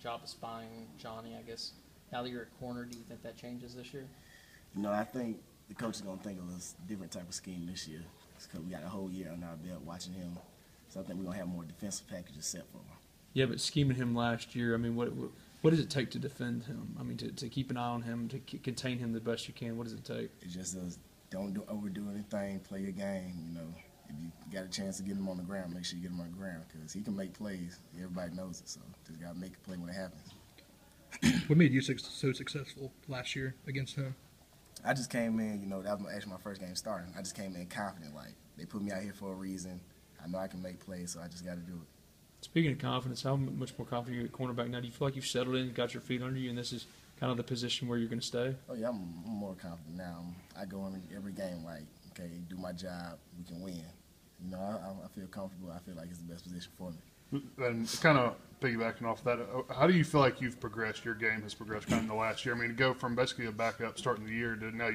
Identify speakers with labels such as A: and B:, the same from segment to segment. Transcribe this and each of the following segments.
A: job of spying Johnny, I guess. Now that you're at corner, do you think that changes this year?
B: I think the coach is going to think of a different type of scheme this year because we got a whole year on our belt watching him. So I think we're going to have more defensive packages set for him.
C: Yeah, but scheming him last year, I mean, what does it take to defend him? I mean, to keep an eye on him, to contain him the best you can, what does it take?
B: It just does, don't overdo anything, play your game, If you got a chance to get him on the ground, make sure you get him on the ground because he can make plays. Everybody knows it, so just got to make a play when it happens.
D: What made you so successful last year against him?
B: I just came in, that was actually my first game starting. I just came in confident, like they put me out here for a reason. I know I can make plays, so I just got to do it.
C: Speaking of confidence, how much more confident are you at cornerback now? Do you feel like you've settled in, got your feet under you, and this is kind of the position where you're going to stay?
B: Oh, yeah, I'm more confident now. I go in every game like, okay, do my job, we can win. I feel comfortable. I feel like it's the best position for me.
E: And kind of piggybacking off that, how do you feel like you've progressed? Your game has progressed kind of in the last year. I mean, to go from basically a backup starting the year to now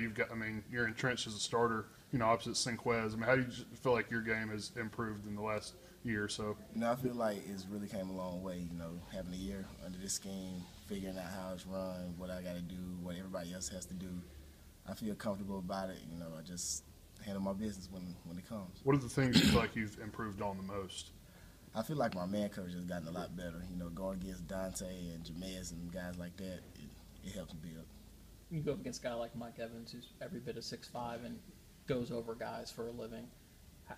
E: you're entrenched as a starter, opposite Sinquez. I mean, how do you feel like your game has improved in the last year or so?
B: I feel like it's really came a long way, having a year under this scheme, figuring out how it's run, what I got to do, what everybody else has to do. I feel comfortable about it. I just handle my business when it comes.
E: What are the things you feel like you've improved on the most?
B: I feel like my man coverage has gotten a lot better. Going against Dante and Jamez and guys like that, it helps me build.
A: You go up against a guy like Mike Evans, who's every bit of 6'5" and goes over guys for a living.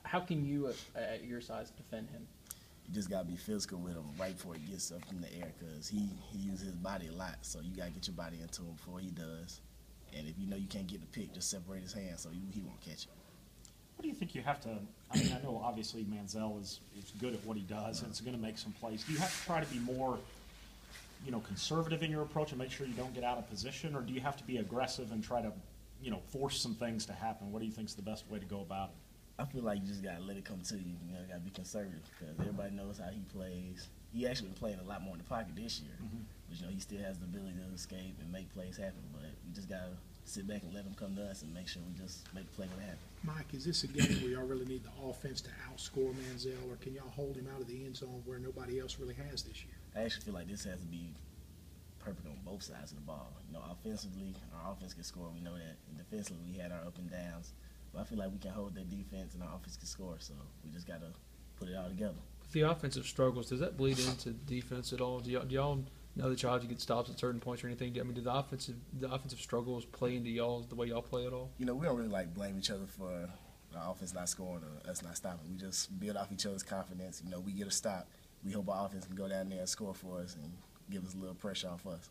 A: How can you, at your size, defend him?
B: You just got to be physical with him right before he gets up in the air because he uses his body a lot. So you got to get your body into him before he does. And if you know you can't get the pick, just separate his hands so he won't catch it.
F: What do you think you have to – I mean, I know obviously Manziel is good at what he does and it's going to make some plays. Do you have to try to be more, conservative in your approach and make sure you don't get out of position? Or do you have to be aggressive and try to, force some things to happen? What do you think is the best way to go about it?
B: I feel like you just got to let it come to you. You got to be conservative because everybody knows how he plays. He actually been playing a lot more in the pocket this year. But, he still has the ability to escape and make plays happen. But we just got to sit back and let him come to us and make sure we just make the play when it happens.
G: Mike, is this a game where y'all really need the offense to outscore Manziel, or can y'all hold him out of the end zone where nobody else really has this year?
B: I actually feel like this has to be perfect on both sides of the ball. Offensively, our offense can score. We know that. And defensively, we had our up and downs. But I feel like we can hold their defense and our offense can score. So we just got to put it all together.
C: The offensive struggles, does that bleed into defense at all? Do y'all know that y'all have to get stops at certain points or anything? I mean, do the offensive struggles play into the way y'all play at all?
B: We don't really blame each other for our offense not scoring or us not stopping. We just build off each other's confidence. We get a stop. We hope our offense can go down there and score for us and give us a little pressure off us.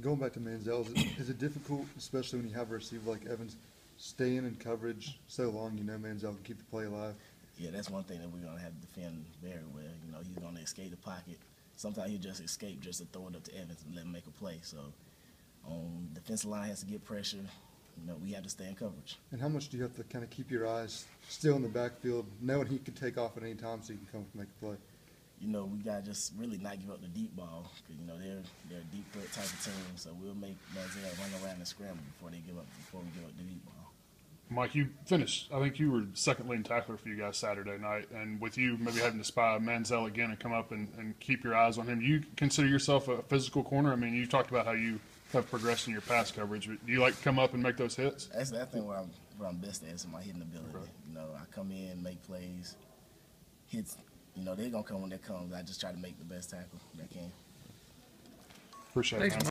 H: Going back to Manziel, is it difficult, especially when you have a receiver like Evans, staying in coverage so long? Manziel can keep the play alive.
B: Yeah, that's one thing that we're going to have to defend very well. He's going to escape the pocket. Sometimes he'll just escape just to throw it up to Evans and let him make a play. So defensive line has to get pressure. We have to stay in coverage.
H: And how much do you have to kind of keep your eyes still in the backfield, knowing he can take off at any time so you can come up and make a play?
B: We got to just really not give up the deep ball because, they're a deep threat type of team. So we'll make Manziel run around and scramble before we give up the deep ball.
E: Mike, you finished. I think you were second leading tackler for you guys Saturday night. And with you maybe having to spy Manziel again and come up and keep your eyes on him, do you consider yourself a physical corner? I mean, you talked about how you have progressed in your pass coverage. Do you like to come up and make those hits?
B: I think what I'm best at is my hitting ability. Right. I come in, make plays, hits. They're going to come when they come. I just try to make the best tackle that I can.
E: Appreciate it, man.